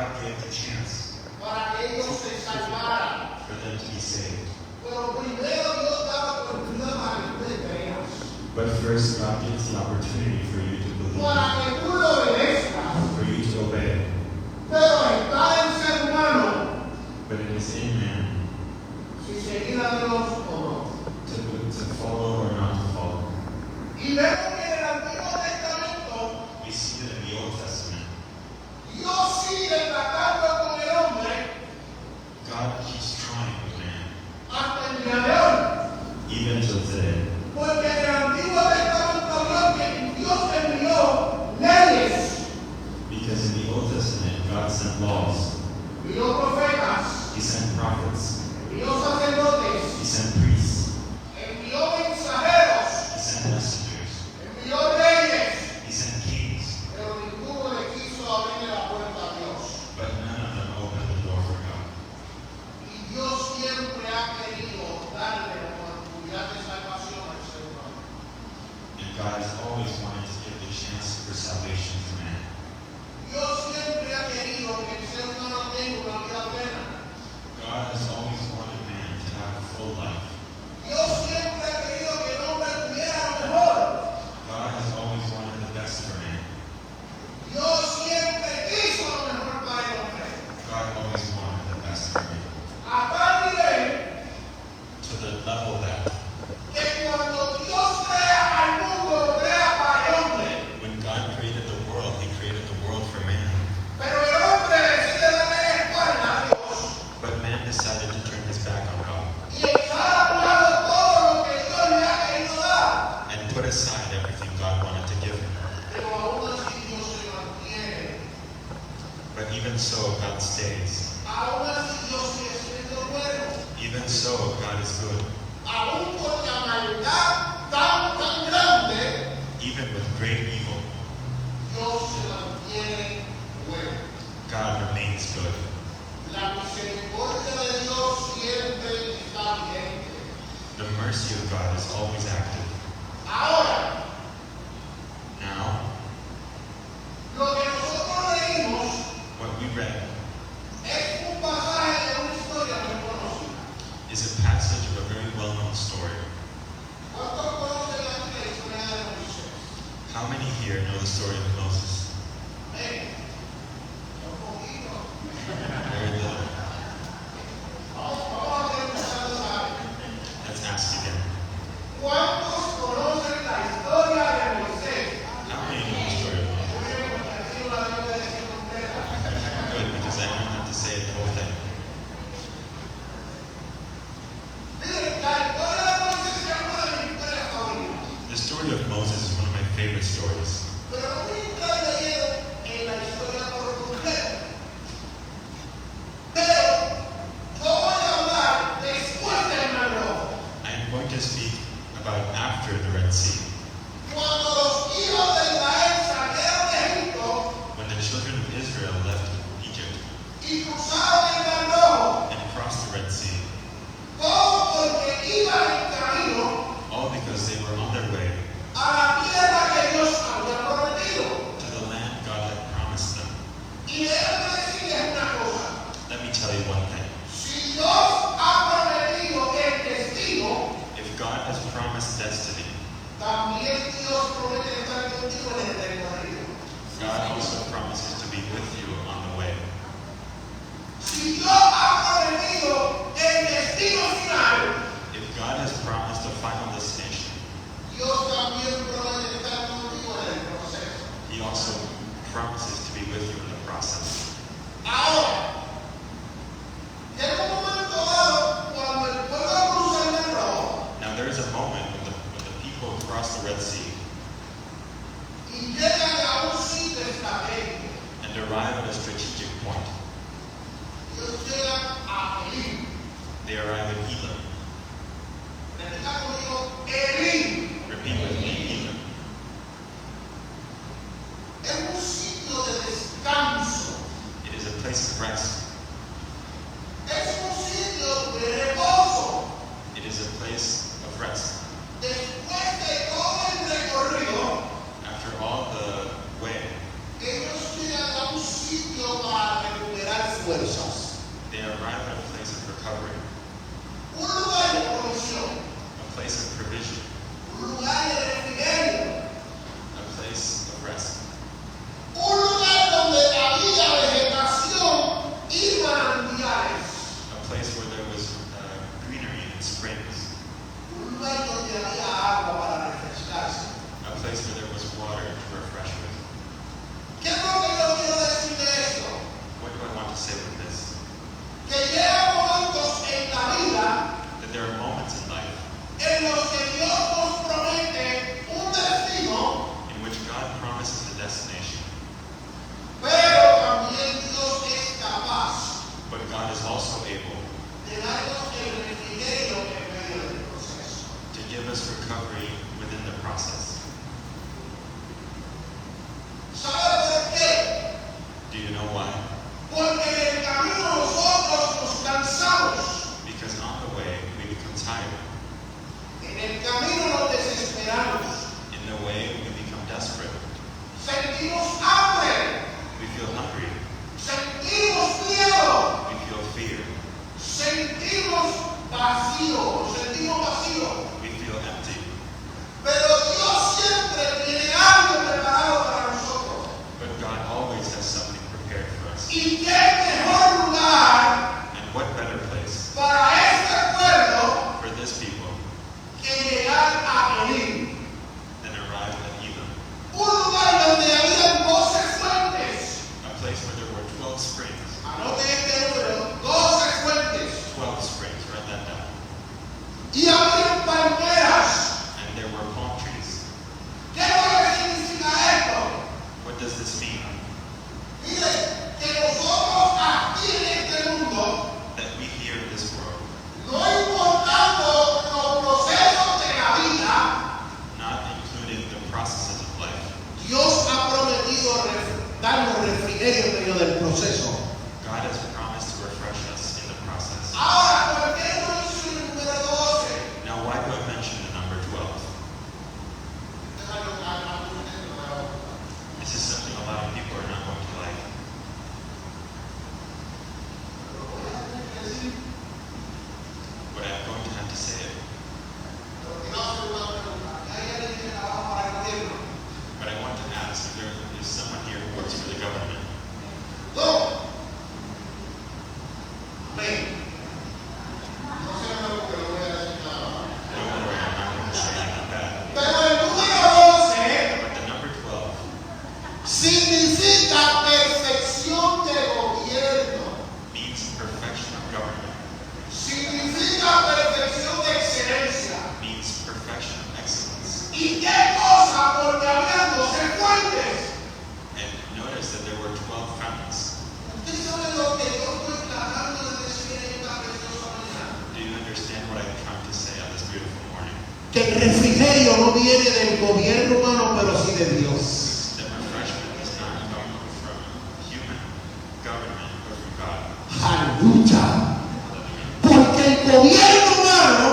God gave the chance para que ellos se salvaran. for them to be saved. Pero primero Dios daba oportunidad para que tú le creas. But first, God gives the opportunity for you to believe, Para que tú lo obedezcas. for you to obey. Pero está en ser humano But it is in man si seguir a Dios o no. to follow or not to follow. Y vemos que en el Antiguo Testamento We see that in the Old Testament, Dios sigue tratando con el hombre God keeps trying with man, hasta el día de hoy. even till today. Porque en el Antiguo Testamento Dios envió leyes, Because in the Old Testament, God sent laws, envió profetas, He sent prophets, envió sacerdotes, He sent priests, envió mensajeros, He sent messengers, envió reyes, He sent kings, pero ninguno le quiso abrir la puerta a Dios. but none of them opened the door for God. Y Dios siempre ha querido darle la oportunidad de salvación al ser humano. And God has always wanted to give the chance for salvation to man. Dios siempre ha querido que el ser humano tenga una vida plena. God has always wanted man to have a full life. Dios siempre ha querido que el hombre tuviera lo mejor. God has always wanted the best for man. Dios siempre quiso lo mejor para el hombre. God always wanted the best for man. A tal nivel To the level that que cuando Dios crea al mundo, lo crea para el hombre. when God created the world, He created the world for man. Pero el hombre decide darle la espalda a Dios But man decided to turn his back on God y echar a un lado todo lo que Dios le ha querido dar. and put aside everything God wanted to give him. Pero aún así Dios se mantiene. But even so, God stays. Aún así Dios sigue siendo bueno. Even so, God is good. Aún con la maldad tan grande, Even with great evil, Dios se mantiene bueno. God remains good. La misericordia de Dios siempre está vigente. The mercy of God is always active. Ahora, Now, lo que nosotros leímos what we read es un pasaje de una historia muy conocida. is a passage of a very well-known story. ¿Cuántos conocen la historia de Moisés? How many here know the story of Moses? Amén. Un poquito. Very little. Vamos a preguntar otra vez. Let's ask again. ¿Cuántos conocen la historia de Moisés? How many know the story of Moses? Muy bien, porque así no la tengo que decir completa. Good, because I don't have to say it the whole thing. Miren, la historia de Moisés es una de mis historias favoritas. The story of Moses is one of my favorite stories. Pero no voy a entrar de lleno en la historia por completo. Pero yo voy a hablar después del Mar Rojo. I am going to speak about after the Red Sea, Cuando los hijos de Israel salieron de Egipto when the children of Israel left Egypt y cruzaron el Mar Rojo, and crossed the Red Sea, todo porque iban en camino all because they were on their way a la tierra que Dios había prometido. to the land God had promised them. Y déjame decirles una cosa. Let me tell you one thing. Si Dios ha prometido el destino, If God has promised destiny, también Dios promete estar contigo en el territorio. God also promises to be with you on the way. Si Dios ha prometido el destino final, If God has promised a final destination, Dios también promete estar contigo en el proceso. He also promises to be with you in the process. Ahora, llega un momento dado cuando el pueblo cruza el Mar Rojo Now there is a moment when the people cross the Red Sea y llegan a un sitio estratégico. and arrive at a strategic point. Ellos llegan a Elim. They arrive at Elim. Repita conmigo, Elim. Repeat with me, Elim. Es un sitio de descanso. It is a place of rest. Es un sitio de reposo. It is a place of rest. Después de todo el recorrido, After all the way, ellos llegan a un sitio para recuperar fuerzas. They arrive at a place of recovery, Un lugar de provisión. a place of provision, Un lugar de refrigerio. a place of rest, Un lugar donde había vegetación y manantiales. a place where there was greenery and springs, Un lugar donde había agua para refrescarse. a place where there was water to refresh with. ¿Qué es lo que yo quiero decir de esto? What do I want to say with this? Que llega momentos en la vida That there are moments in life en los que Dios nos promete un destino, in which God promises a destination, pero también Dios es capaz but God is also able de darnos el refrigerio en medio del proceso. to give us recovery within the process. ¿Sabe por qué? Do you know why? Porque en el camino nosotros nos cansamos, Because on the way we become tired. en el camino nos desesperamos, In the way we become desperate. sentimos hambre, We feel hungry. sentimos miedo, We feel fear. sentimos vacío, We feel empty. pero Dios siempre tiene algo preparado para nosotros. But God always has something prepared for us. ¿Y qué mejor lugar And what better place para este pueblo for this people que llegar a Elim? than arrive at Elim, Un lugar donde había 12 fuentes. a place where there were 12 springs. Anote este número, 12 fuentes. 12 springs, write that down. Y había palmeras. And there were palm trees. ¿Qué es lo que significa esto? What does this mean? Mire, que nosotros aquí en este mundo, That we here in this world, no importando los procesos de la vida, not including the processes of life, Dios ha prometido darnos refrigerio en medio del proceso. God has promised to refresh us in the process. Ahora, ¿por qué no hizo el número 12? Now, why do I mention the number 12? This is something a lot of people are not going to like. But I'm going to have to say it. But I want to ask if there is someone here who works for the government. No. Ven. Don't worry, I'm not going to say anything bad. Pero el número 12 But the number 12 significa perfección de gobierno. means perfection of government, Significa perfección de excelencia. means perfection of excellence. ¿Y qué cosa? Porque había 12 fuentes. And notice that there were 12 fountains. ¿Usted sabe lo que yo estoy tratando de decir en esta preciosa mañana? Do you understand what I'm trying to say on this beautiful morning? Que el refrigerio no viene del gobierno humano, pero sí de Dios. That refreshment does not come from human government, but from God. Aleluya. Hallelujah. Porque el gobierno humano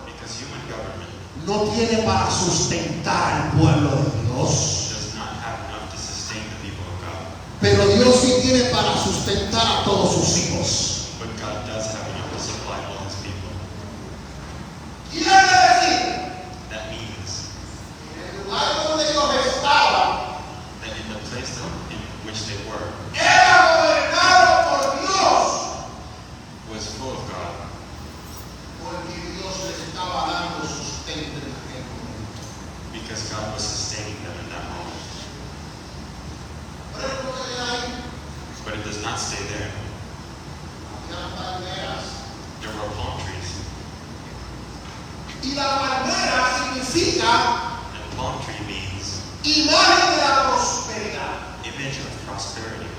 Because human government no tiene para sustentar al pueblo de Dios. does not have enough to sustain the people of God. Pero Dios sí tiene para sustentar a todos sus hijos. But God does have enough to supply all his people. Quiere decir, That means en el lugar donde ellos estaban, that in the place in which they were era gobernado por Dios. was full of God. Porque Dios les estaba dando sustento en aquel momento. Because God was sustaining them in that moment. Pero no se queda ahí. But it does not stay there. Había palmeras. There were palm trees. Y la palmera significa And palm tree means imagen de la prosperidad. image of prosperity.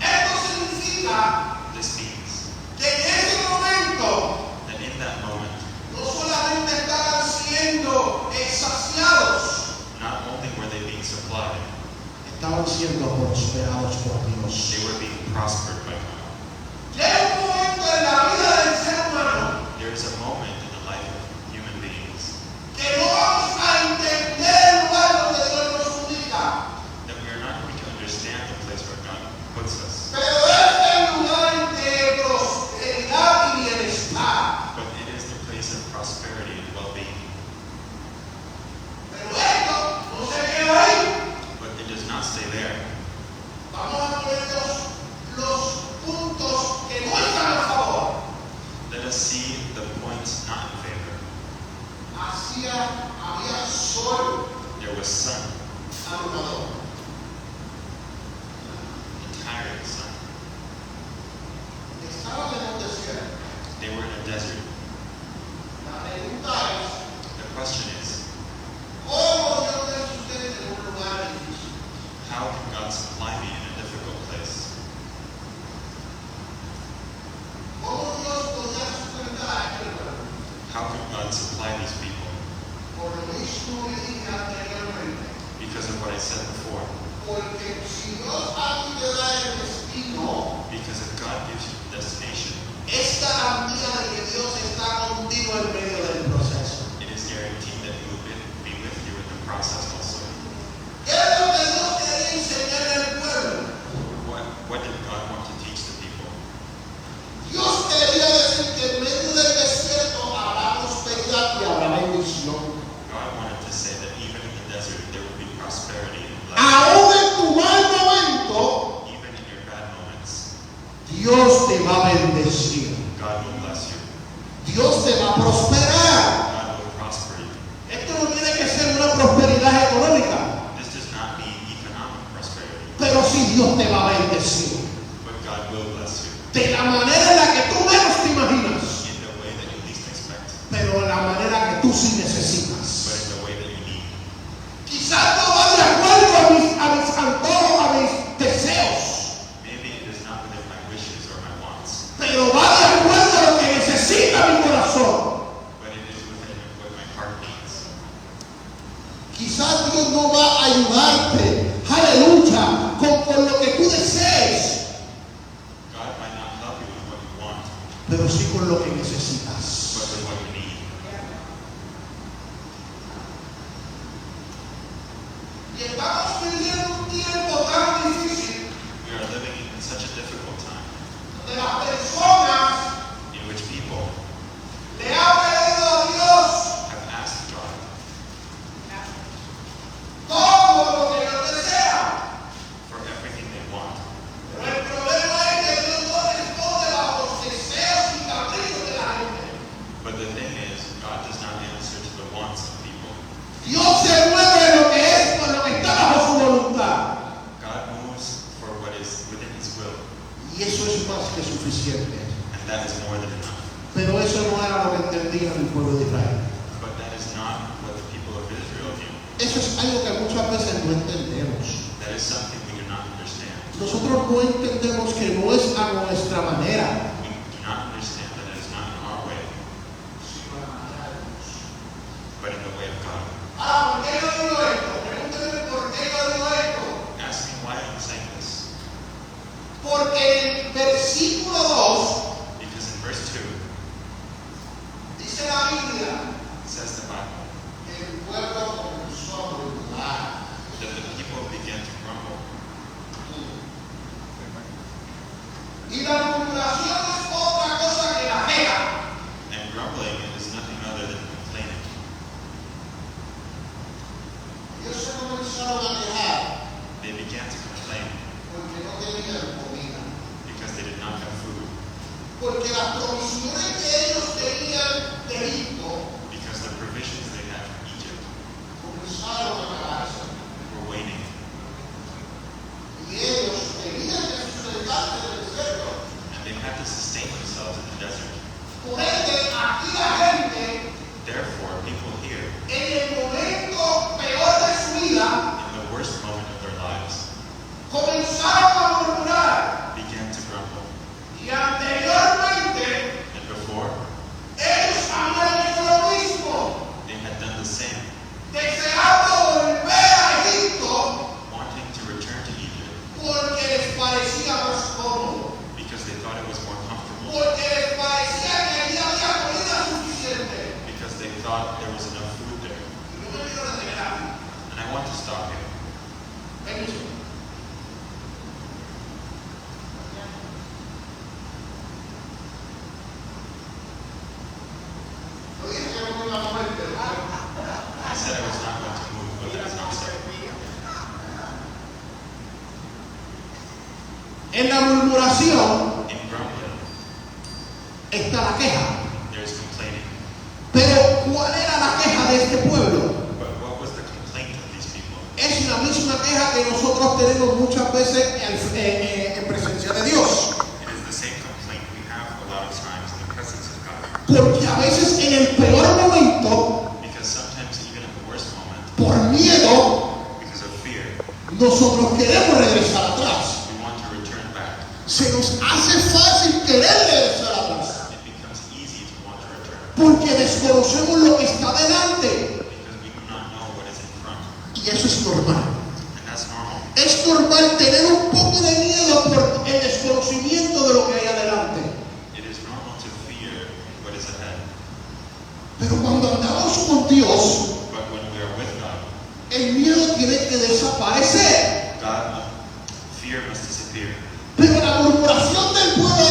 Esto significa This means que en ese momento that in that moment, no solamente estaban siendo saciados, not only were they being supplied, estaban siendo prosperados por Dios. they were being prospered by God. Llega un momento en la vida del ser humano There is a moment in the life of human beings que no vamos a entender el lugar donde Dios nos ubica. that we are not going to understand the place where God puts us. Pero este lugar They were in a desert. La pregunta es, The question is, ¿cómo Dios me sustenta en un lugar difícil? how can God supply me in a difficult place? ¿Cómo Dios podía sustentar a aquel pueblo? How can God supply these people? Por lo mismo que dije anteriormente. Because of what I said before. Porque si Dios a ti te da el destino, Because if God gives you the destination, es garantía de que Dios está contigo en medio del proceso. it is guaranteed that He will be with you in the process also. ¿Qué es lo que Dios quería enseñar al pueblo? What did God want to teach the people? Dios quería decir que en medio del desierto habrá prosperidad y habrá bendición. God wanted to say that even in the desert there will be prosperity and blessing. Aún en tu mal momento, Even in your bad moments, Dios te va a bendecir. God will bless you. Dios te va a prosperar. God will prosper you. Esto no tiene que ser una prosperidad económica, This does not mean economic prosperity, pero sí Dios te va a bendecir. but God will bless you De la manera en la que tú menos te imaginas, in the way that you least expect, pero de la manera que tú sí but necesitas. in the way that you need. Quizás no va de acuerdo a mis antojos, a mis deseos, Maybe it is not within my wishes or my wants, pero va de acuerdo a lo que necesita mi corazón. but it is within what my heart needs. Quizás Dios no va a ayudarte, aleluya, con lo que tú desees, God might not help you with what you want, pero sí con lo que but necesitas. with what you need. Y estamos viviendo un tiempo tan difícil We are living in such a difficult time donde las personas in which people le han pedido a Dios have asked God todo lo que ellos desean. for everything they want. Pero el problema es que Dios no responde a los deseos y caprichos de la gente. But the thing is, God does not answer to the wants of people. Dios se mueve en lo que es, por lo que está bajo su voluntad. God moves for what is within His will, Y eso es más que suficiente. and that is more than enough. Pero eso no era lo que entendía el pueblo de Israel. But that is not what the people of Israel knew. Eso es algo que muchas veces no entendemos. That is something we do not understand. Nosotros no entendemos que no es a nuestra manera, We do not understand that it is not in our way, sino a la manera de Dios. but in the way of God. Ah, ¿por qué yo digo esto? Pregúnteme por qué yo digo esto. Ask me why I'm saying this. Porque en versículo 2 Because in verse 2, dice la Biblia it says the Bible que el pueblo comenzó a murmurar. that the people began to grumble. Y la murmuración es otra cosa que la queja. And grumbling is nothing other than complaining. Ellos se comenzaron a quejar They began to complain porque no tenían comida. because they did not have food, Porque las provisiones que ellos tenían de Egipto because the provisions they had from Egypt comenzaron a acabarse. were waning. Y ellos tenían que sustentarse del desierto. And they had to sustain themselves in the desert. Por ende, aquí la gente, Therefore, people here, en el momento peor de su vida, in the worst moment of their lives, comenzaron a murmurar. began to grumble. Y anteriormente, And before, ellos habían hecho lo mismo, they had done the same, deseando volver a Egipto wanting to return to Egypt porque les parecía más cómodo, because they thought it was more comfortable, porque les parecía que allí había comida suficiente. because they thought there was enough food there. Y yo me quiero detener aquí. And I want to stop here. Permiso. Lo dije que no me iba a mover, pero I said I was not going to move, but that is not so. en la murmuración In grumbling, está la queja. there is complaining. Pero ¿cuál era la queja de este pueblo? But what was the complaint of these people? Es la misma queja que nosotros tenemos muchas veces en presencia de Dios. It is the same complaint we have a lot of times in the presence of Porque a veces en el peor momento, Because sometimes even in the worst moment, por miedo, because of fear, nosotros queremos regresar atrás. we want to return back. Se nos hace fácil querer regresar atrás. It becomes easy to want to return Porque desconocemos lo que está delante. because we do not know what is in front. Y eso es normal. And that's normal. Es normal tener un poco de miedo por el desconocimiento de lo que hay adelante. It is normal to fear what is ahead. Pero cuando andamos con Dios, But when we are with God, el miedo tiene que desaparecer. fear must disappear. Pero la murmuración del pueblo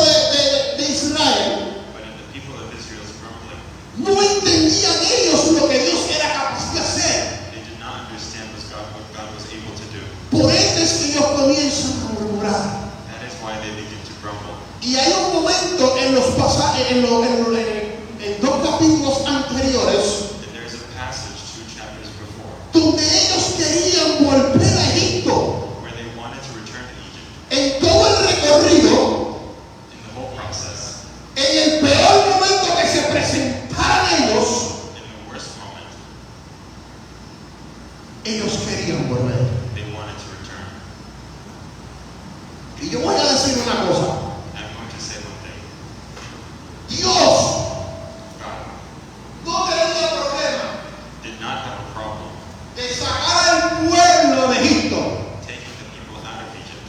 de Israel, But in the people of Israel's grumbling, no entendían ellos lo que Dios era capaz de hacer. they did not understand what God was able to do. Por eso es que ellos comienzan a murmurar. That is why they begin to grumble. Y hay un momento en los pasajes, en dos capítulos anteriores, And there is a passage 2 chapters before donde ellos querían volver a Egipto. where they wanted to return to Egypt. En todo el recorrido, In the whole process, en el peor momento que se presentaran ellos, in the worst moment, ellos querían volver. they wanted to return. Y yo voy a decir una cosa. I'm going to say one thing. Dios God no tenía problema did not have a problem de sacar al pueblo de Egipto. taking the people out of Egypt,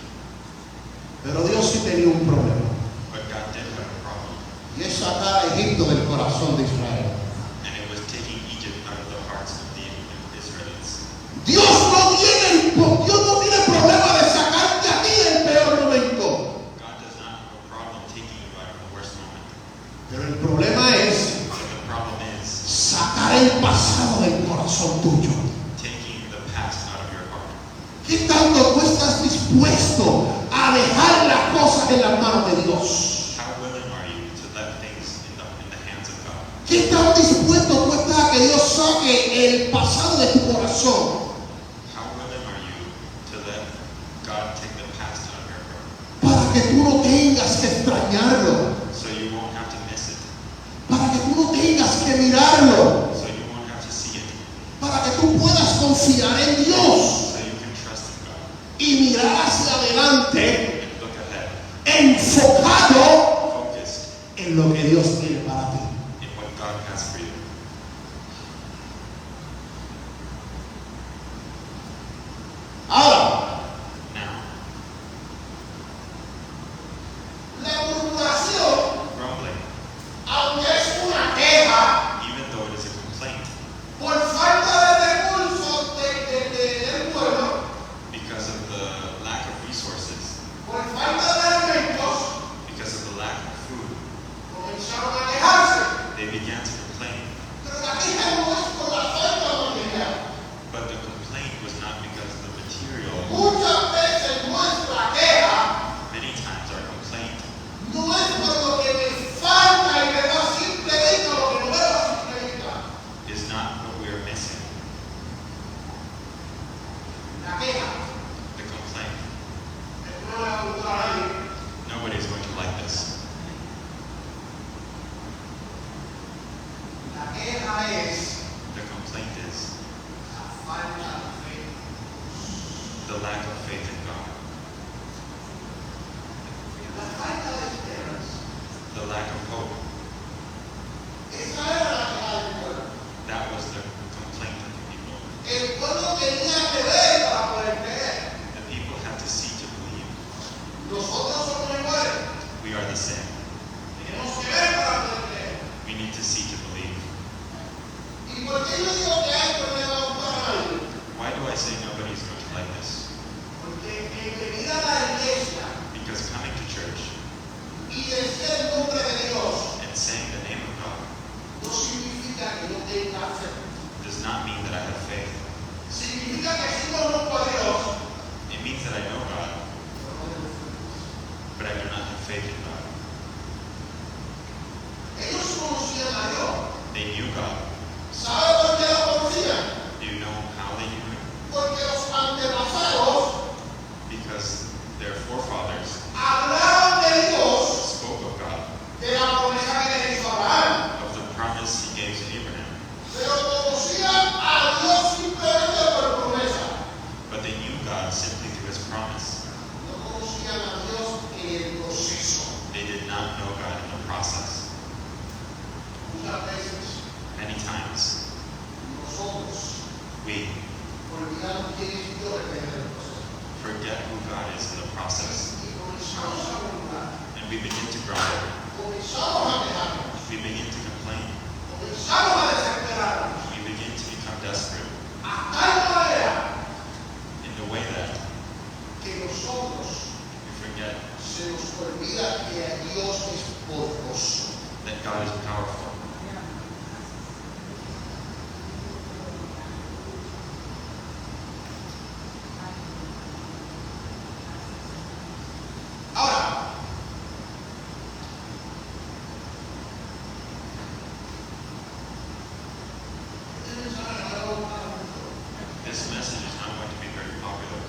Pero Dios sí tenía un problema. but God did have a problem, Y es sacar a Egipto del corazón de Israel. and it was taking Egypt out of the hearts of the Israelites. Dios no tiene problema de sacarte a ti del peor momento. God does not have a problem taking you out of the worst moment. Pero el problema es But the problem is sacar el pasado del corazón tuyo. taking the past out of your heart. ¿Qué tanto tú estás dispuesto a dejar las cosas en las manos de Dios? How willing are you to let things in the hands of God? ¿Qué tan dispuesto tú estás a que Dios saque el pasado de tu corazón How willing are you to let God take the past out of your heart para que tú no tengas que extrañarlo? so you won't have to miss it, Para que tú no tengas que mirarlo, so you won't have to see it, para que tú puedas confiar en Dios so you can trust in God y mirar hacia adelante and look ahead, enfocado focused en lo que Dios tiene para ti. in what God has for you. Ahora, Now, la murmuración, grumbling, aunque es una queja even though it is a complaint por falta de recursos del pueblo, because of the lack of resources, por falta de alimentos, because of the lack of food, comenzaron a quejarse. they began to complain. Pero la queja no es por la falta de material. But the complaint was not because of the material. Muchas veces nuestra queja Many times our complaint no es por lo que me falta y me da simple vista, lo que no veo a simple vista. is not what we are missing. La queja. The complaint. Esto no le va a gustar a nadie. Nobody is going to like this. La queja es The complaint is la falta de fe. the lack of faith in God, La falta de esperanza. the lack of hope. Esa era la queja del pueblo. That was the complaint of the people. El pueblo tenía que ver para poder creer. The people had to see to believe. Nosotros somos iguales. We are the same. Tenemos que ver para poder creer. We need to see to believe. ¿Y por qué yo digo que a esto no le va a gustar a nadie? Why do I say nobody is going to like this? Porque el venir a la iglesia Because coming to church y decir el nombre de Dios and saying the name of God no significa que yo tenga fe. does not mean that I have faith. Significa que sí conozco a Dios, It means that I know God, pero no tengo fe. but I do not have faith in God. Ellos conocían a Dios. They knew God. ¿Sabe por qué lo conocían? Do you know how they knew Him? Porque los antepasados Because their forefathers hablaban de Dios, spoke of God, de la promesa que le hizo a Abraham. of we begin to grumble, comenzamos a quejarnos, if we begin to complain, comenzamos a desesperarnos, we begin to become desperate a tal manera in the way that que nosotros we forget se nos olvida que Dios es poderoso. that God is powerful. Ahora, This message is not going to be very popular.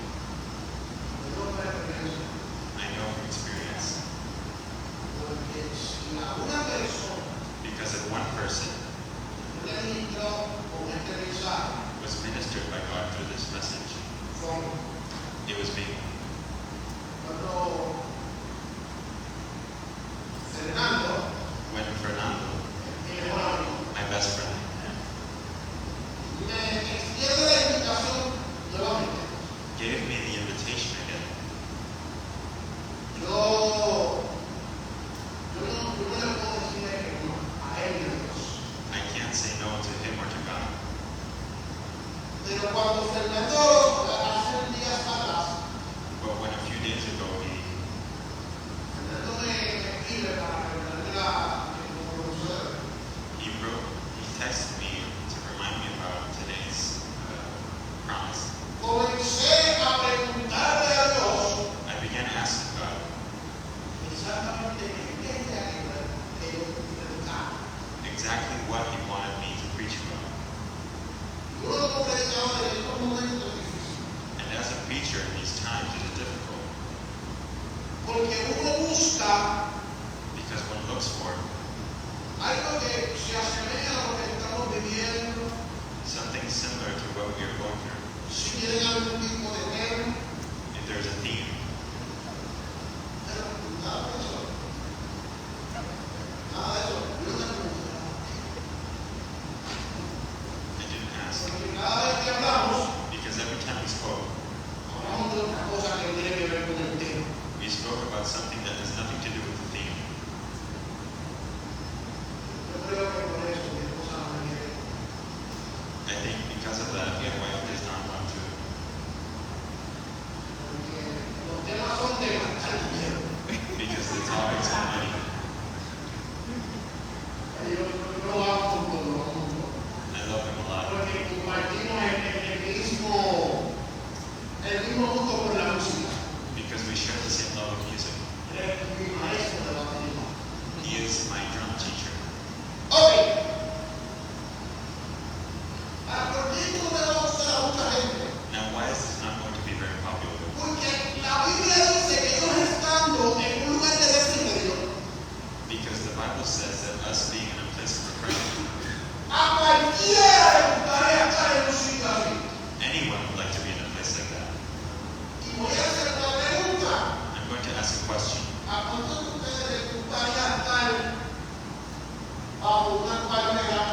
I know from experience. porque si a una persona Because if one person le ministró con este mensaje, was ministered by God through this message, con it was me. cuando Fernando, When Fernando, mi mejor amigo, my best friend, me extiende la invitación nuevamente. gave me the invitation again, Yo no le puedo decir que no a él y a Dios. I can't say no to him or to God. Pero cuando Fernando, hace un día atrás, But when a few days ago Fernando me escribe para recordarme la que he texted me to remind me about today's promise, comencé a preguntarle a Dios I began asking God exactamente qué era que yo predicaba. exactly what he wanted me to preach about. Yo como predicador en estos momentos es difícil, And as a preacher in these times it is difficult porque uno busca because one looks for algo que se asemeja a lo que estamos viviendo, something similar to what we are going through. si tienen algún tipo de tema, If there's a theme, pero nada de eso. Nada de eso. Yo no pregunto. I didn't ask. Porque cada vez que hablamos, Because every time we spoke, hablamos de otra cosa que tiene que ver con el tema. we spoke about something that has nothing to do with the theme. Yo creo que por eso mi esposa no me quiere. I think because of that, my wife does not want to. Porque los temas son de gastar dinero. Because the topics are money. Yo amo con todo, lo amo con todo. I love them a lot. Porque compartimos el mismo gusto por la música. Because we share the same love of music. Él es mi maestro de batería. He is my drum teacher. Ok. ¿Por qué no me va a gustar a mucha gente? Now, why is this not going to be very popular? Porque la Biblia dice que ellos estando en un lugar de refrigerio, Because the Bible says that us being in a place of refreshment, a cualquiera le gustaría estar en un sitio así. anyone would like to be in a place like that. Y voy a hacer una pregunta. I'm going to ask a question. ¿A cuántos de ustedes les gustaría estar bajo una palmera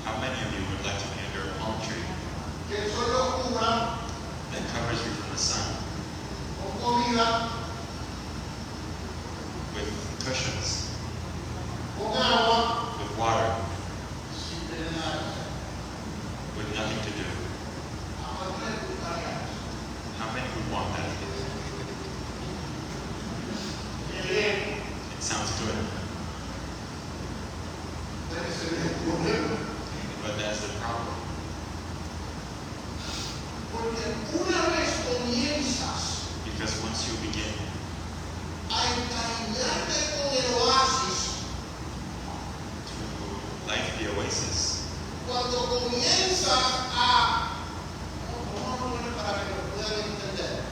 How many of you would like to be under a palm tree que el sol los cubra that covers you from the sun con comida, with cushions, con agua, with water, sin tener nada que hacer? with nothing to do? ¿A cuántos les gustaría eso? How many would want that? Qué bien, It sounds good, pero ese es el problema. but that's the problem. Porque una vez comienzas Because once you begin a encariñarte con el oasis, to like the oasis, cuando comienzas a... ¿Cómo lo poner para que lo puedan entender?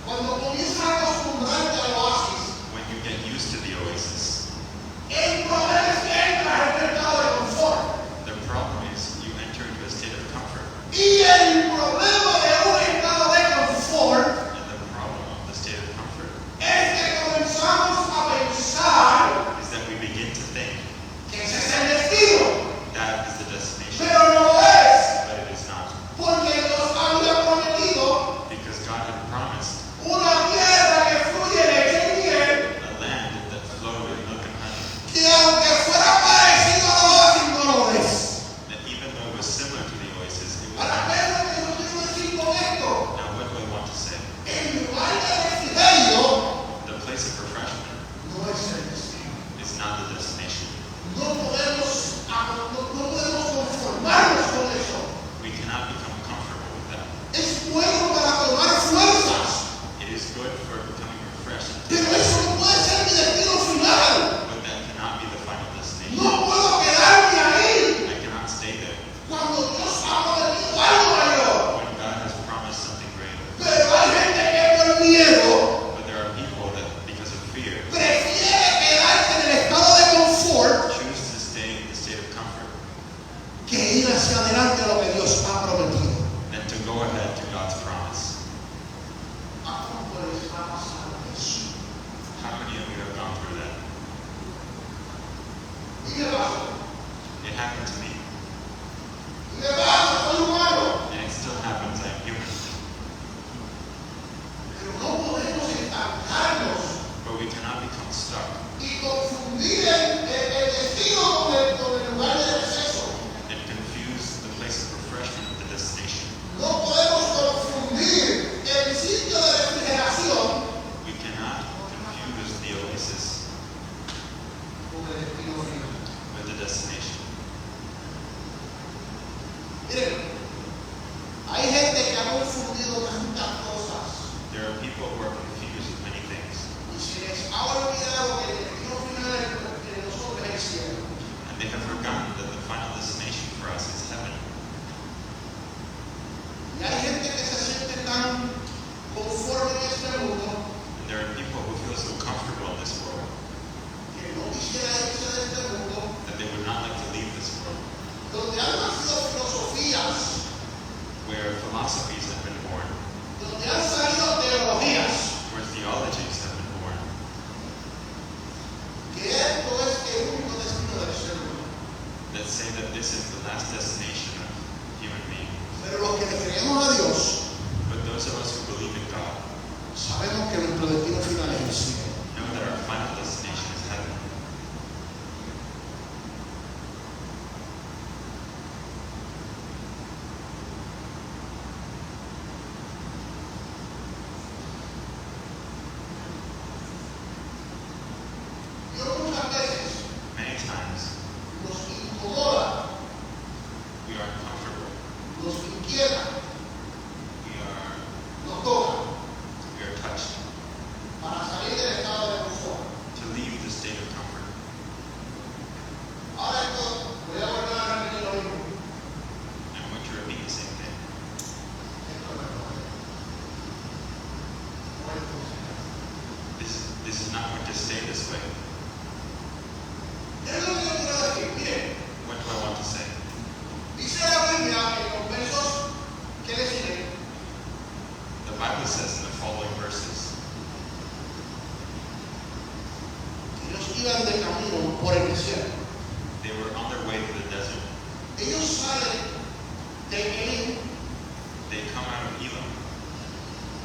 Cuando comienzas a acostumbrarte al oasis, when you get used to the oasis, el problema es que entras en un estado de confort. the problem is you enter into a state of comfort. Y el problema de un estado de confort And the problem of the state of comfort es que comenzamos a pensar is that we begin to think que ese es el destino. that is the destination. happened to me, Y me pasa, soy humano. and it still happens. I'm human. Pero no podemos estancarnos But we cannot become stuck y confundir el destino con el lugar de receso. and confuse the place of refreshment with the destination. No podemos confundir el sitio de refrigeración We cannot confuse the oasis con el destino final. with the destination. Miren, hay gente que ha confundido tantas cosas There are people who are confused with many things, y se les ha olvidado que el destino final de nosotros es el cielo. and they have forgotten that the final destination for us is heaven. Y hay gente que se siente tan conforme en este mundo And there are people who feel so comfortable in this world que no quisiera irse de este mundo, that they would not like to leave this world, donde han nacido filosofías, where philosophies have been born, donde han salido teologías, where theologies have been born, que esto es el único destino del ser humano. that say that this is the last destination of human being. Pero los que le creemos a Dios, But those of us who believe in God sabemos que nuestro destino final es el cielo. know that our final destination is heaven. Dios muchas veces Many times nos incomoda, we are uncomfortable, nos inquieta, nos toca we are touched para salir del estado de confort. to leave the state of comfort. Ahora esto, voy a volver a repetir lo mismo. I'm going to repeat the same thing. Esto no es lo que es. No es funcional. This is not going to stay this way. Es lo que yo quiero decir. Miren, What do I want to say? dice la Biblia en los versos que le siguen, The Bible says in the following verses que ellos iban de camino por el desierto. they were on their way to the desert. Ellos salen de Elim, They come out of Elim.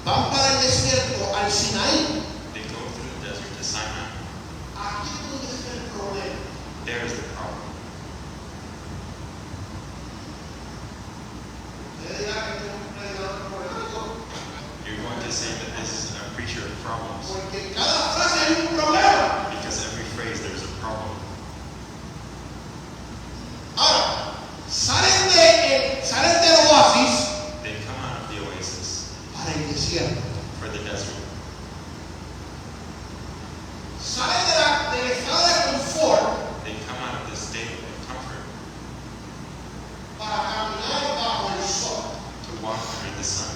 van para el desierto, al Sinaí. They go through the desert to Sinai. Aquí es donde está el problema. There is the problem. Usted dirá que esto es un predicador problemático, You're going to say that this is a preacher of problems porque en cada frase hay un problema. because every phrase there's a problem. Ahora, salen del oasis They come out of the oasis para el desierto. for the desert. Salen del estado de confort They come out of the state of comfort para caminar bajo el sol, to walk under the sun,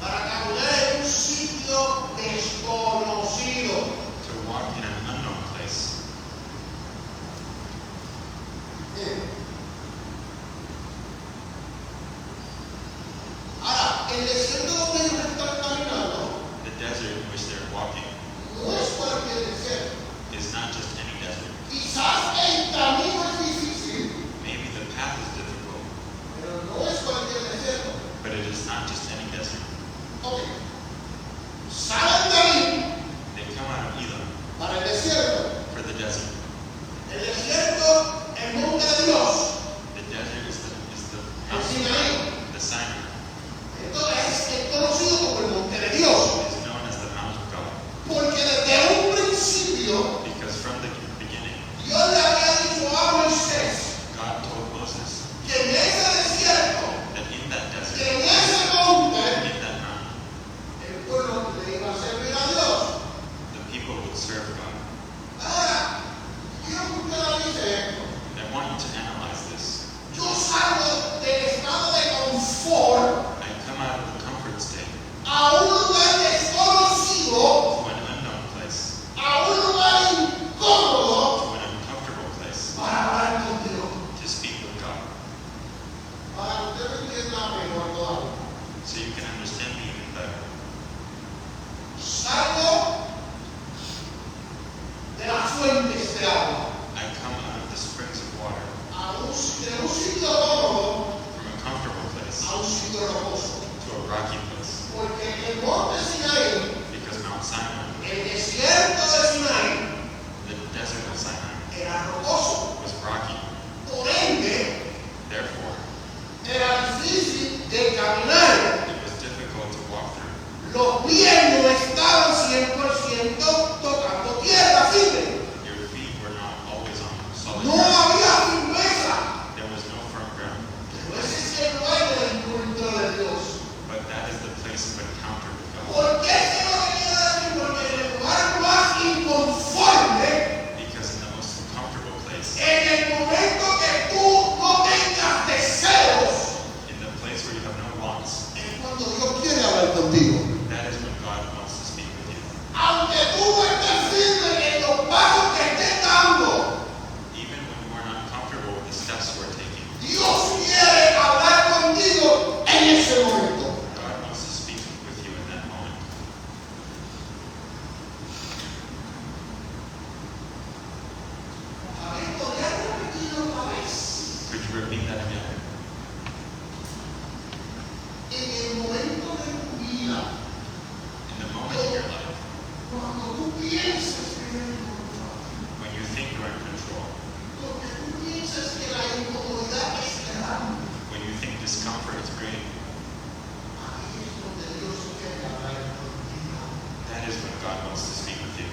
para caminar en un sitio desconocido. to walk in an unknown place. Ahora, el desierto donde ellos están caminando The desert in which they're walking no es cualquier desierto. rocky place. Porque el monte Sinaí, Because Mount Sinai, el desierto de Sinaí, the desert of Sinai, era rocoso. was rocky. Por ende, Therefore, era difícil de caminar. it was difficult to walk through. Los pies no estaban 100% tocando tierra firme. Your feet were not always on solid No ground. había firmeza. There was no firm ground. Pero ese es el lugar del encuentro de Dios. But that is the place of encounter with God. ¿Por qué se lo quería decir? Porque en el lugar más inconforme, Because in the most comfortable place, en el momento que tú no tengas deseos, in the place where you have no wants, es cuando Dios quiere hablar contigo. that is when God wants to speak with you. Aunque tú no estés firme en los pasos que estés dando, Even when you are not comfortable with the steps you are taking, Dios quiere hablar contigo en ese momento. God wants to speak with you in that moment. A ver, ¿podrías repetirlo otra vez? Could you repeat that again? En el momento de tu vida, In the moment in your life, cuando tú pienses que eres control, when you think you are in control, porque tú pienses que la incomodidad es grande, when you think discomfort is great, ahí es donde Dios quiere hablar contigo. that is when God wants to speak with you.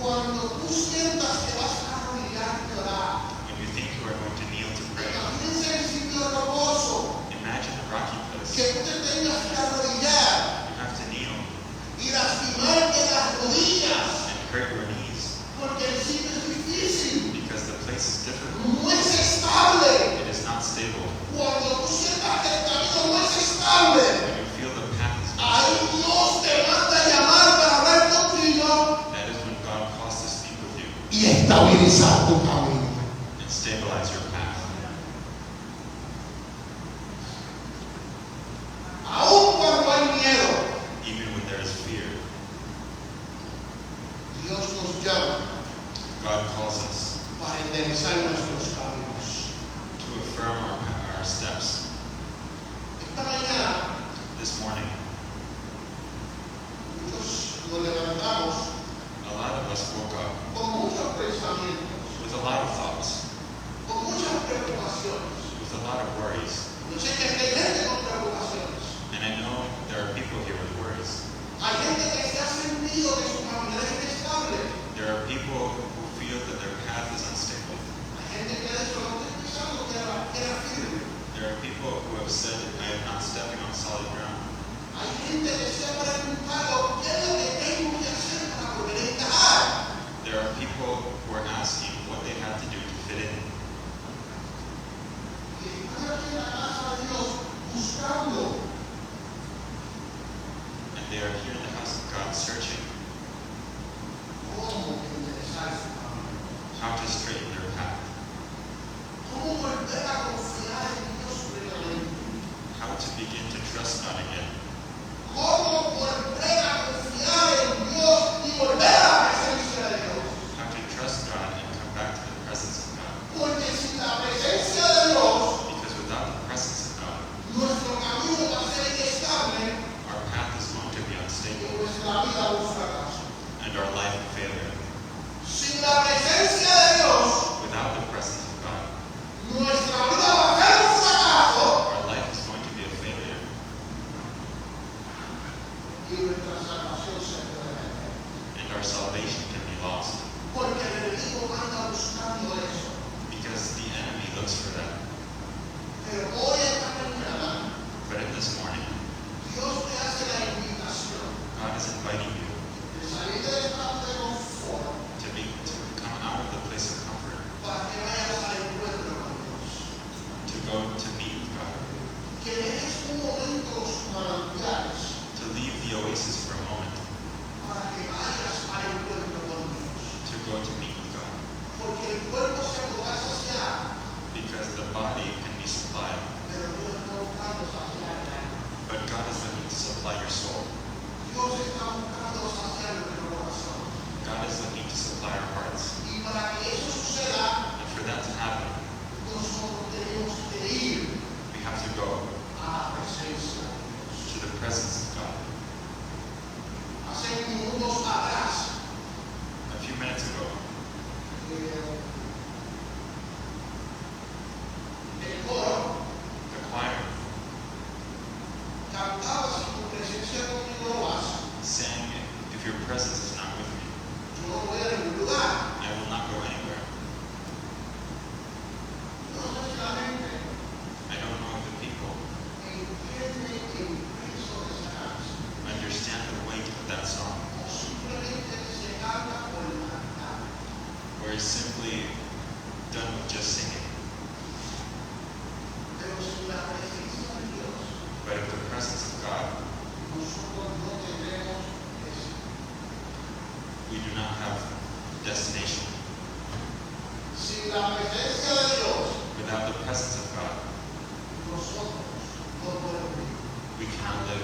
Cuando tú sientas que vas a arrodillarte a orar, When you think you are going to kneel to pray, imagínense el sitio rocoso, imagine a rocky place. que tú te tengas que arrodillar You have to kneel y lastimarte las rodillas, and hurt your knees porque el sitio es difícil, because the place is difficult. no es estable. It is not stable. Cuando tú sientas que el camino no es estable, When you feel the path is ahí Dios te manda a llamar para hablar contigo that is when God calls to speak with you y estabilizar tu camino. and stabilize your path. Aún cuando hay miedo, Even when there is fear, Dios nos llama God calls us para enderezar nuestros caminos. to affirm our steps. Esta mañana, This morning, muchos nos levantamos a lot of us woke up con muchos pensamientos, with a lot of thoughts, con muchas preocupaciones. with a lot of worries. Yo sé que hay gente con preocupaciones. And I know there are people here with worries. Hay gente que se ha sentido que su caminar es inestable. There are people who feel that their path is unstable. Hay gente que ha dicho, no estoy pensando que era firme. There are people who have said, I am not stepping on solid ground. Hay gente que se ha preguntado, ¿qué es lo que tengo que hacer para poder encajar? There are people who are asking what they have to do to fit in. Y están aquí en la casa de Dios buscando And they are here in the house of God searching cómo enderezar su camino. how to straighten their path, Cómo volver a confiar en Dios plenamente. how to begin to trust God again, Cómo volver a confiar en Dios y volver a la presencia de Dios. how to trust God and come back to the presence of God. Porque sin la presencia de Dios, Because without the presence of God, nuestro camino va a ser inestable our path is going to be y unstable nuestra vida un fracaso. and our life a failure. Sin la presencia de Dios, Without the presence of God, nuestra vida va a ser un fracaso our life is going to be a failure y nuestra salvación se puede perder. and our salvation can be lost Porque el enemigo anda buscando eso. because the enemy looks for that. Pero hoy esta mañana, But in this morning, Dios te hace la invitación God is inviting you de salir del estado de confort to come out of the place of comfort, para que vayas al encuentro con Dios. to go to meet with God, Que dejes un momento los manantiales to leave the oasis for a moment, para que vayas al encuentro con Dios. to go to meet with God. Porque el cuerpo se podrá saciar, Because the body can be supplied, pero Dios está buscando saciar el alma. but God is looking to supply your soul. Dios está buscando we're simply done with just singing. Pero sin la presencia de Dios, But if the presence of God, nosotros no tendremos eso. we do not have destination. Sin la presencia de Dios, Without the presence of God, nosotros no podemos vivir. we cannot live.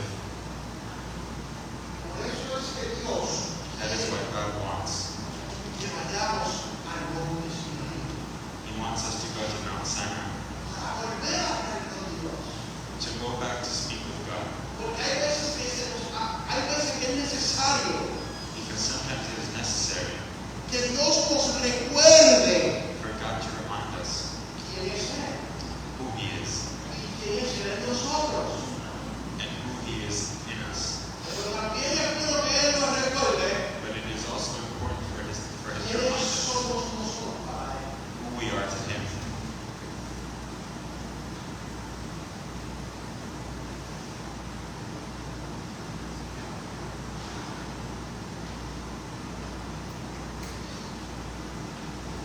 Por eso es que Dios That is what God wants. que vayamos al monte Sinaí He wants us to go to Mount Sinai, para volver a hablar con Dios. to go back to speak with God. Porque hay veces que es necesario Because sometimes it is necessary que Dios nos recuerde for God to remind us quién es Él who He is y quién es Él en nosotros. and who He is in us. Pero también es bueno que Él nos recuerde But it is also important for His to quiénes remind us somos nosotros para Él. who we are to Him.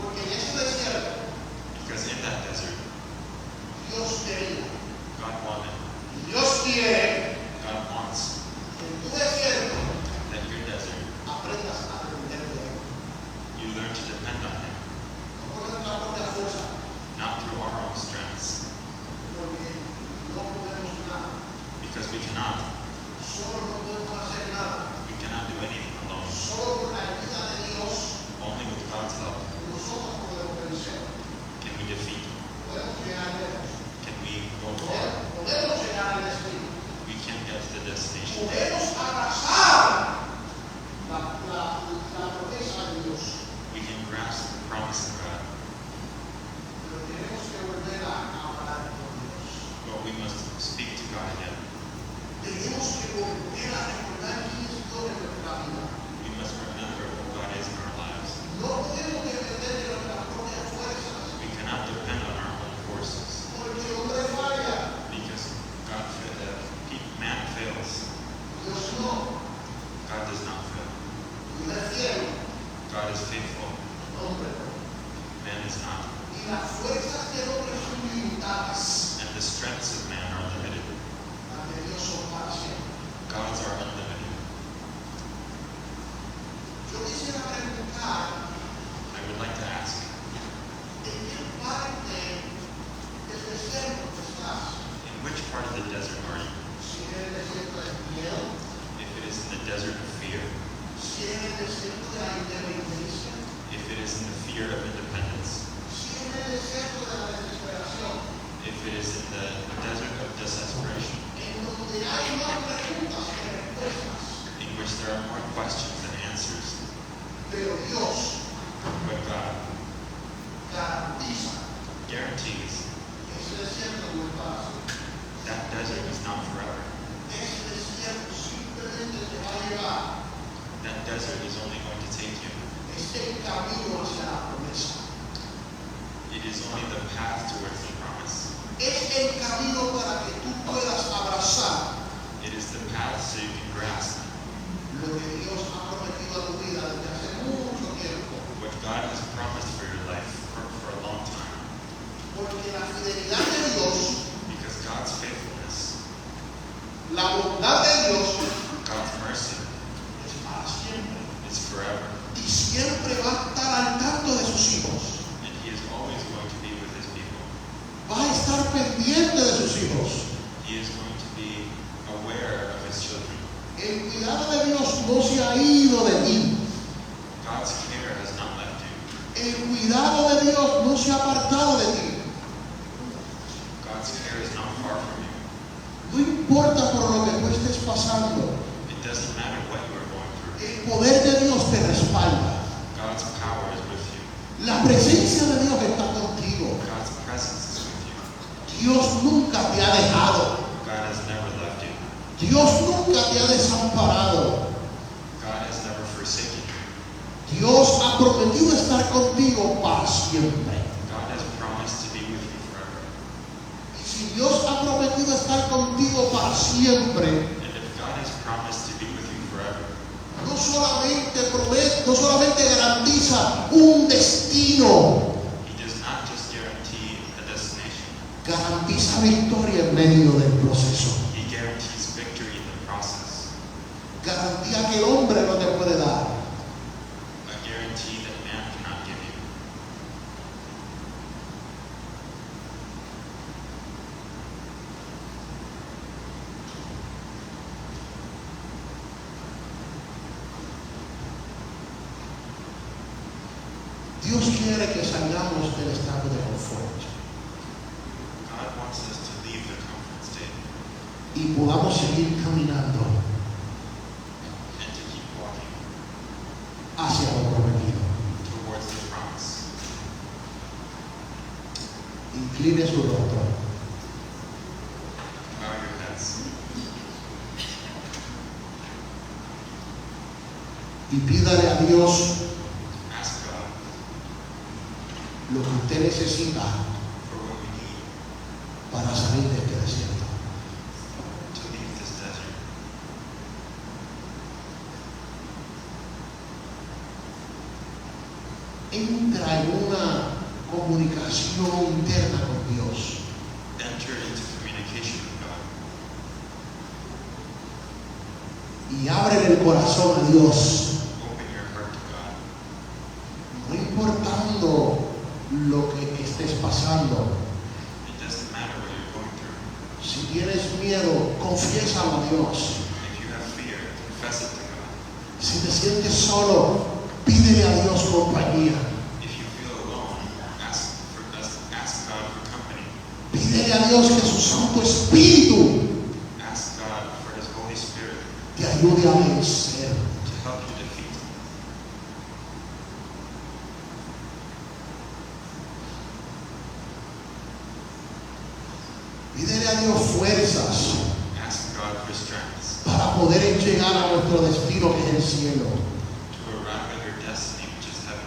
Porque en ese desierto Because in that desert, Dios quería, God wanted, Dios quiere God wants que en tu desierto that your desert, aprendas a depender de Él. you learn to depend on Him, No por nuestra propia fuerza, not through our own strengths, porque no podemos nada. because we cannot Hacer nada. do anything alone. Solo por la ayuda de Dios Only with God's help nosotros podemos vencer. can we defeat, Podemos llegar lejos. can we go far. Podemos llegar al destino. We can get to the destination. Podemos abrazar la promesa de Dios. We can grasp the promise of God, Pero tenemos que volver a hablar con Dios. but we must speak to God again. Tenemos que volver a recordar quién es Dios en nuestra vida. We must remember who God is in our lives. No podemos depender de nuestras propias fuerzas. We cannot depend on our own forces Porque el hombre falla. because man fails. Dios no. God does not fail. Dios es fiel. God is faithful. El hombre no. Man is not. Y las fuerzas del hombre son limitadas. And the strengths of man are limited. Las de Dios son para siempre. God's are unlimited. Yo quisiera preguntar, I would like to ask, ¿en qué parte del desierto estás? in which part of the desert are you? Si en el desierto de miedo, If it is in the desert of fear, si en el desierto de la independencia, if it is in the fear of independence, si en el desierto de la desesperación, if it is in the desert of desperation, en donde hay más preguntas que respuestas, in which there are more questions than answers, pero Dios but God garantiza guarantees que ese desierto no es para siempre. that desert is not forever. Ese desierto simplemente te va a llevar. That desert is only going to take you. Es el camino hacia la promesa. It is only the path towards the promise. Es el camino para que tú puedas abrazar It is the path so you can grasp lo que Dios ha prometido a tu vida desde hace mucho tiempo. what God has promised for your life for a long time. Porque la fidelidad de Dios, Because God's faithfulness, la bondad de Dios God's mercy, es para siempre. is forever. Y siempre va a estar al tanto de sus hijos. And He is always going to be with His people. Va a estar pendiente de sus hijos. He is going to be aware of His children. El cuidado de Dios no se ha ido de ti. God's care has not left you. El cuidado de Dios no se ha apartado de ti. God's care is not far from you. No importa por lo que tú estés pasando. It doesn't matter what you are going through. El poder de Dios te respalda. God's power is with you. La presencia de Dios está contigo. God's presence is with you. Dios nunca te ha dejado. God has never left you. Dios nunca te ha desamparado. God has never forsaken you. Dios ha prometido estar contigo para siempre. God has promised to be with you forever. Y si Dios ha prometido estar contigo para siempre, And if God has promised to be with you forever, no solamente garantiza un destino garantiza victoria en medio del proceso. He guarantees victory in the process. Garantía que el hombre no te puede dar. A guarantee that man cannot give you. Dios quiere que salgamos del estado de confort God wants us to leave the comfort state y podamos seguir caminando and to keep walking hacia lo prometido. towards the promise. Incline su rostro Bow your heads y pídale a Dios ask God lo que usted necesita for what we need para salir de este desierto. to leave this desert. Entra en una comunicación interna con Dios. Enter into communication with God Y ábrele el corazón a Dios, open your heart to God. no importando lo que estés pasando. It doesn't matter what you're going through. Si tienes miedo, confiésalo a Dios. If you have fear, confess it to God. Si te sientes solo, pídele a Dios compañía. If you feel alone, ask God for company. Pídele a Dios que su Santo Espíritu Ask God for His Holy Spirit te ayude a vencer. to help you defeat. Pídele a Dios fuerzas Ask God for strength para poder llegar a nuestro destino que es el cielo. to arrive at your destiny, which is heaven.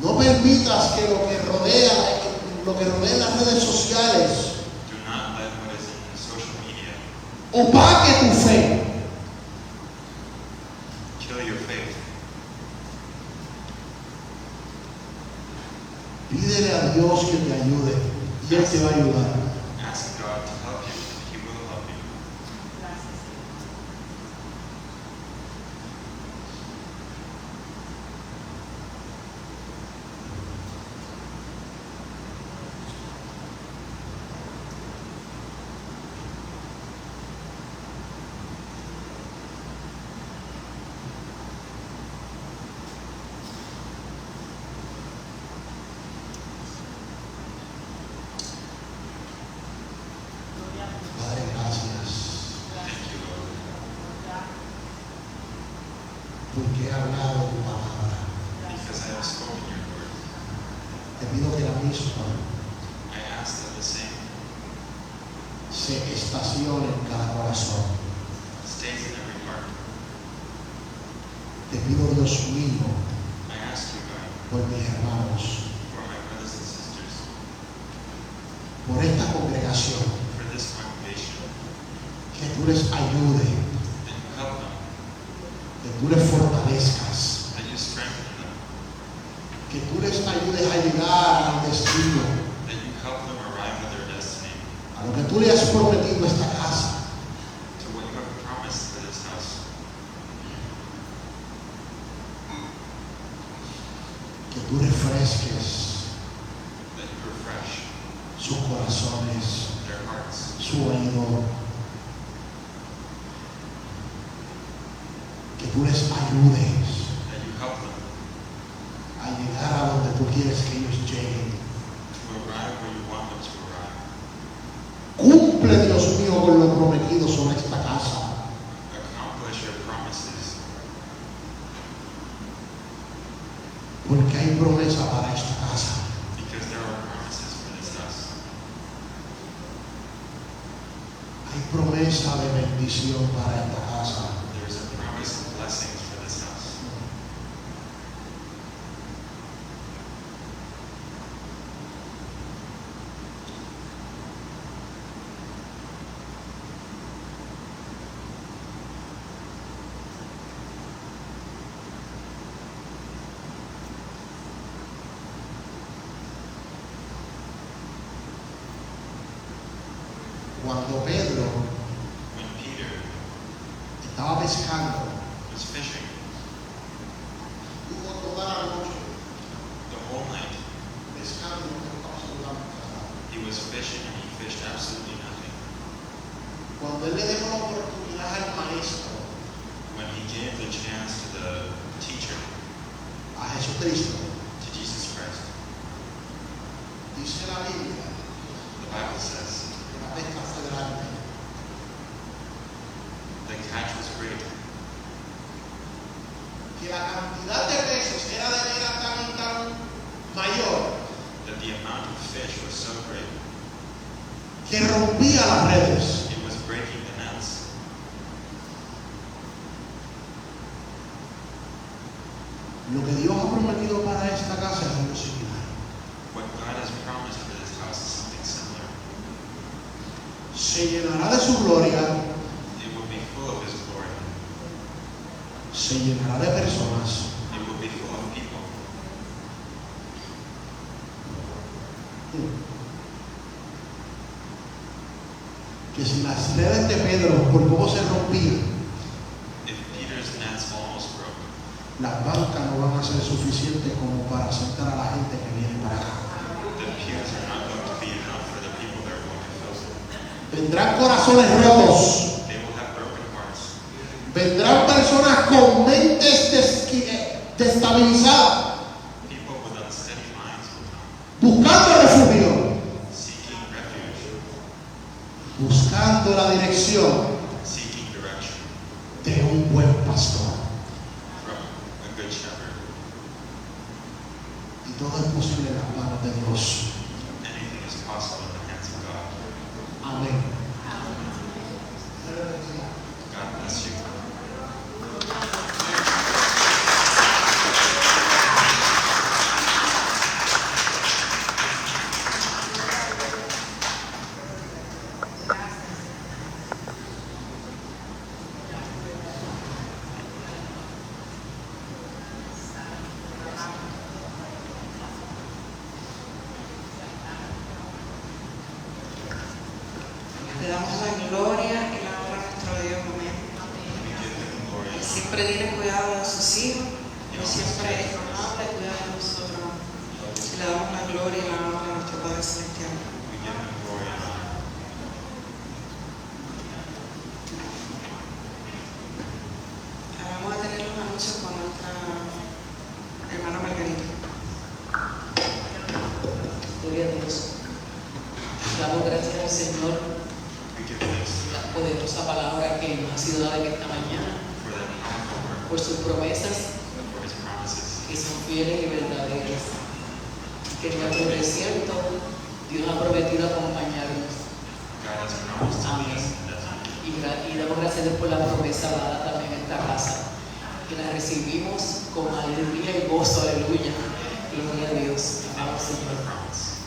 No permitas que lo que rodea las redes sociales Do not let what is in social media opaque tu fe. kill your faith. Pídele a Dios que te ayude y Él te va a ayudar. Ask God to help you, and He will help you. Padre, gracias Thank you, Lord, porque he hablado tu palabra. because I have spoken your word. Te pido que la misma I ask that the same se estacione en cada corazón. stays in every heart. Te pido, Dios mío, I ask you, God, por mis hermanos, for my brothers and sisters, por esta congregación, for this congregation, que tú les ayude, that you help them, que tú les fortalezcas, that you strengthen them, que tú les ayudes a llegar al destino, that you help them arrive at their destiny, a lo que tú le has prometido a esta casa. to what you have promised for this house, Que tú refresques that you refresh sus corazones, their hearts, su oído. Que tú les ayudes that you help them a llegar a donde tú quieres que ellos lleguen. to arrive where you want them to arrive. Cumple, Dios mío, con lo prometido sobre esta casa. Accomplish your promises, Porque hay promesa para esta casa. because there are promises for this house. Hay promesa de bendición para esta casa. There is a promise of blessings for this house. Cuando Pedro when Peter estaba pescando, was fishing tuvo toda la noche the whole night. pescando y no pescó absolutamente nada. He was fishing and he fished absolutely nothing. Cuando él le dio la oportunidad al maestro, When he gave the chance to the teacher, a Jesucristo, to Jesus Christ, dice la Biblia the Bible says que la pesca fue grande. the catch was great. Que la cantidad de peces era de manera tan y tan mayor That the amount of fish was so great, que rompía las redes. it was breaking the nets. Lo que Dios ha prometido para esta casa es algo similar. What God has promised for this house is something similar. Se llenará de su gloria, It will be full of His glory. se llenará de personas. It will be full of people. Que si las redes de Pedro por poco se rompían, If Peter's nets almost broke, las bancas no van a ser suficientes como para sentar a la gente que viene para acá. the pews are not going to be enough for the people that are going to fill. Vendrán corazones rotos, They will have broken hearts. vendrán personas con mentes destabilizadas, People with unsteady minds will come, buscando refugio, seeking refuge, buscando la dirección seeking direction de un buen pastor. from a good shepherd. Y todo es posible en las manos de Dios. Anything is possible in the hands of God. Amén. God bless you. Le damos la gloria y la honra a nuestro Dios, amén. We give Him glory. Él siempre tiene cuidado de sus hijos, Él siempre es amable, cuida de nosotros. Y le damos la gloria y la honra a nuestro Padre Celestial. We give Him glory and honor. Ahora vamos a tener los anuncios con nuestra hermana Margarita. Gloria a Dios. Damos gracias al Señor We give thanks por la poderosa palabra que nos ha sido dada en esta mañana, for that powerful word, por sus promesas for His promises. que son fieles y verdaderas. Que en nuestro desierto Dios ha prometido acompañarnos. God has promised to lead us in that time. Y damos gracias a Dios por la promesa dada también en esta casa. Que la recibimos con alegría y gozo, aleluya. Gloria a Dios. Amamos, Señor. The promise.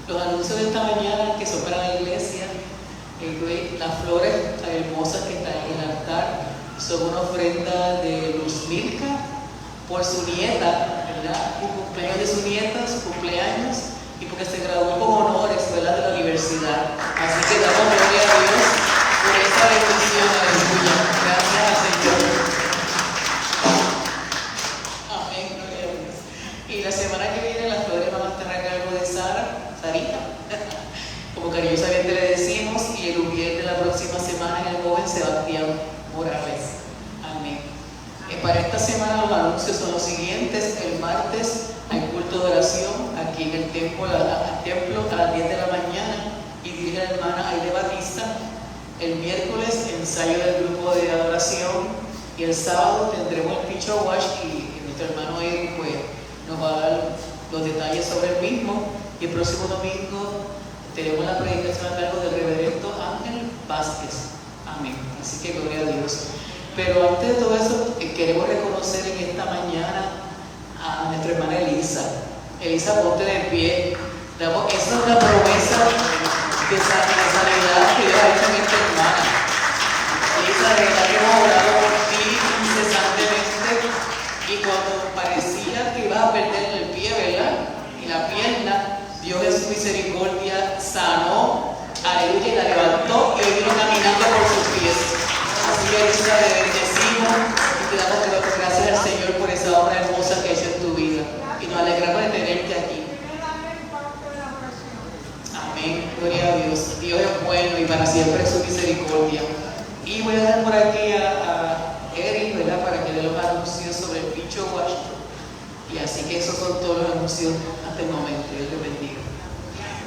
Los anuncios de esta mañana que son para la iglesia, las flores tan hermosas que están en el altar, son una ofrenda de Luz Milka por su nieta, ¿verdad? El cumpleaños de su nieta, su cumpleaños, y porque se graduó con honores, ¿verdad?, de la universidad. Así que damos gloria a Dios por esta bendición, aleluya. Gracias al Señor. Amén, gloria a Dios. Y la semana que viene las flores van a estar a cargo de Sarita, como cariñosamente le decimos, y el ujier de la próxima semana en el joven Sebastián Morales. Amén. Para esta semana los anuncios son los siguientes. El martes hay culto de oración aquí en el templo, a las 10 de la mañana, y dirige la hermana Aide Batista. El miércoles ensayo del grupo de adoración, y el sábado tendremos el Picture Wash, y nuestro hermano Eric pues nos va a dar los detalles sobre el mismo. Y el próximo domingo tenemos la predicación a cargo del reverendo Ángel Vázquez. Amén. Así que gloria a Dios. Pero antes de todo eso, queremos reconocer en esta mañana a nuestra hermana Elisa. Elisa, ponte de pie. Esa es una promesa de sanidad que Dios ha hecho en esta hermana. Elisa, de verdad que hemos orado por ti incesantemente, y cuando parecía que ibas a perder el pie, ¿verdad?, y la pierna, Dios en su misericordia sanó, aleluya, y la levantó Y así que esos son todos los anuncios hasta el momento. Dios les bendiga.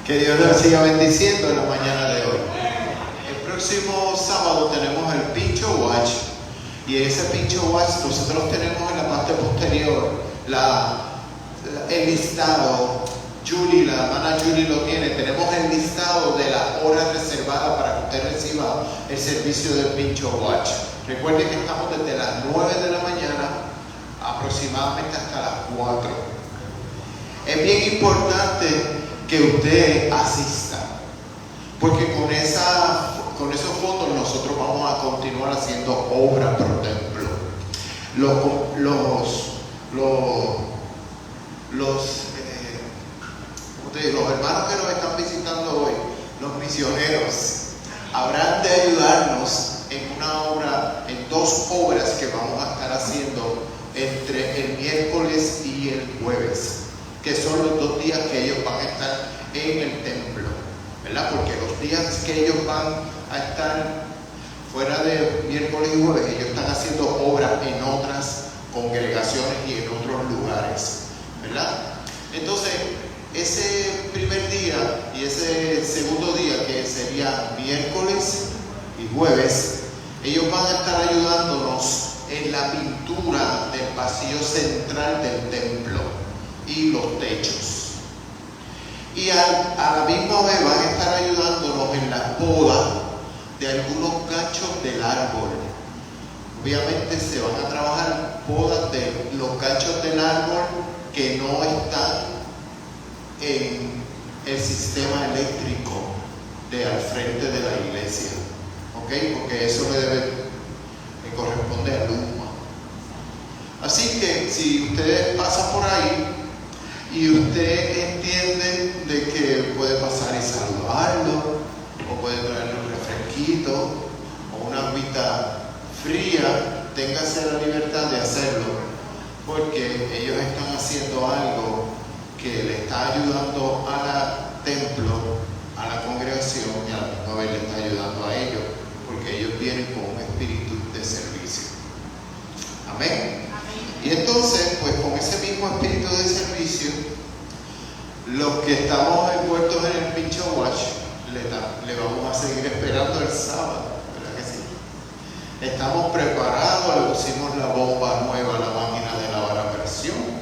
Que Dios nos siga bendiciendo en la mañana de hoy. El próximo sábado tenemos el Pincho Watch. Y ese Pincho Watch nosotros tenemos en la parte posterior el listado. Julie, la hermana Julie lo tiene. Tenemos el listado de las horas reservadas para que usted reciba el servicio del Pincho Watch. Recuerde que estamos desde las 9 de la mañana aproximadamente hasta las 4. Es bien importante que usted asista, porque con esos fondos nosotros vamos a continuar haciendo obras pro templo. Los hermanos que nos están visitando hoy, los misioneros, habrán de ayudarnos en una obra, en 2 obras que vamos a estar haciendo entre el miércoles y el jueves, que son los 2 días que ellos van a estar en el templo, ¿verdad? Porque los días que ellos van a estar fuera de miércoles y jueves, ellos están haciendo obras en otras congregaciones y en otros lugares, ¿verdad? Entonces, ese primer día y ese segundo día, que sería miércoles y jueves, ellos van a estar ayudándonos en la pintura del pasillo central del templo y los techos. Y a la misma vez van a estar ayudándonos en la poda de algunos ganchos del árbol. Obviamente se van a trabajar podas de los ganchos del árbol que no están en el sistema eléctrico de al frente de la iglesia, ¿ok? Porque eso le corresponde a Luma. Así que si usted pasa por ahí y usted entiende de que puede pasar y saludarlo, o puede traerle un refresquito o una agüita fría, téngase la libertad de hacerlo, porque ellos están haciendo algo que le está ayudando al templo, a la congregación, y a la misma vez le está ayudando a ellos, porque ellos vienen con un espíritu de servicio. Amén. Y entonces, pues con ese mismo espíritu de servicio, los que estamos envueltos en el Pincho Watch, le vamos a seguir esperando el sábado, ¿verdad que sí? Estamos preparados, le pusimos la bomba nueva a la máquina de lavar a presión.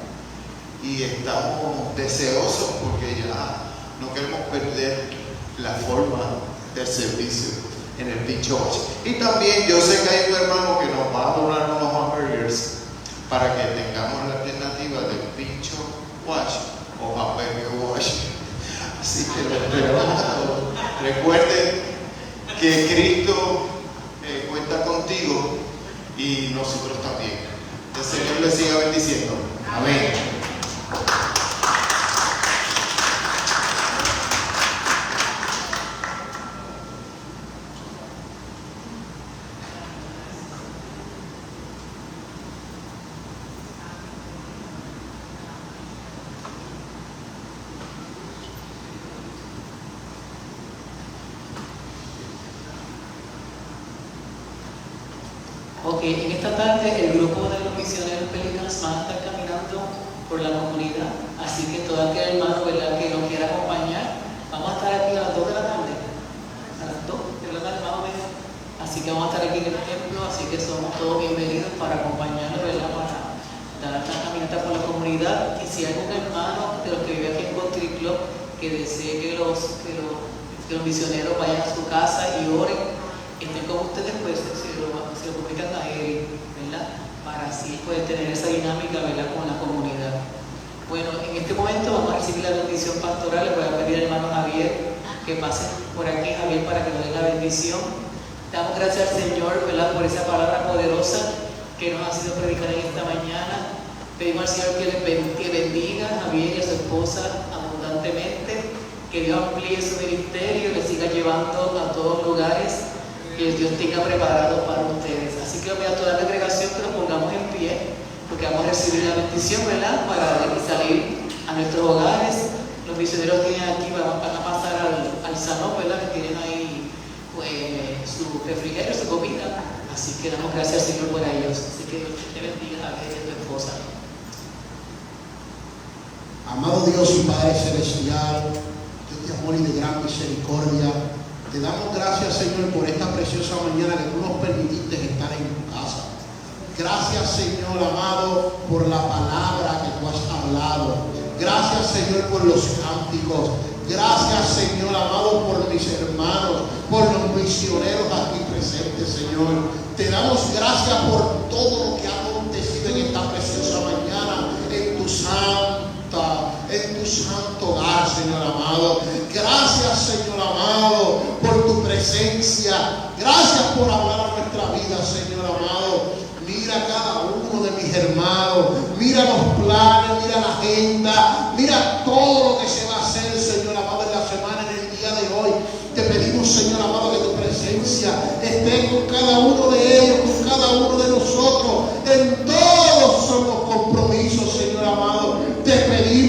Y estamos deseosos porque ya no queremos perder la forma del servicio en el Pincho Watch. Y también yo sé que hay un hermano que nos va a donar unos hamburgers para que tengamos la alternativa del Pincho Watch o Hamburger Watch. Así que lo esperamos a todos. Recuerden que Cristo cuenta contigo y nosotros también. Que el Señor les siga bendiciendo. Amén. Ok, en esta tarde el grupo de los misioneros Pelicans van a estar caminando por la comunidad, así que todo aquel hermano, ¿verdad?, que nos quiera acompañar, vamos a estar aquí a las 2 de la tarde, a las 2 de la tarde más o menos, así que vamos a estar aquí en el templo, así que somos todos bienvenidos para acompañarnos, ¿verdad?, para dar esta caminata por la comunidad. Y si hay algún hermano de los que vive aquí en Country Club que desee que los misioneros vayan a su casa y oren, estén con ustedes, pues se lo comunican a él, ¿verdad?, para así poder tener esa dinámica, ¿verdad?, con la comunidad. Bueno, en este momento vamos a recibir la bendición pastoral. Le voy a pedir al hermano Javier que pase por aquí, Javier, para que nos dé la bendición. Damos gracias al Señor, ¿verdad?, por esa palabra poderosa que nos ha sido predicada en esta mañana. Pedimos al Señor que bendiga a Javier y a su esposa abundantemente, que Dios amplíe su ministerio y le siga llevando a todos lugares que Dios tenga preparado para ustedes. Así que voy a toda la congregación que nos pongamos en pie, porque vamos a recibir la bendición, ¿verdad?, para salir a nuestros hogares. Los misioneros tienen aquí, van a pasar al salón, ¿verdad?, que tienen ahí pues, su refrigerio, su comida. Así que damos gracias al Señor por ellos. Así que Dios te bendiga a ti y a tu esposa. Amado Dios y Padre Celestial, Dios de amor y de gran misericordia, te damos gracias, Señor, por esta preciosa mañana que tú nos permitiste estar en tu casa. Gracias, Señor amado, por la palabra que tú has hablado. Gracias, Señor, por los cánticos. Gracias, Señor amado, por mis hermanos, por los misioneros aquí presentes, Señor. Te damos gracias por todo lo que ha acontecido en esta preciosa mañana en tu santo hogar, Señor amado. Gracias, Señor amado, por tu presencia. Gracias por hablar a nuestra vida, Señor amado. Mira cada uno de mis hermanos, mira los planes, mira la agenda, mira todo lo que se va a hacer, Señor amado, en la semana, en el día de hoy. Te pedimos, Señor amado, que tu presencia esté con cada uno de ellos, con cada uno de nosotros, en todos los compromisos, Señor amado. Te pedimos,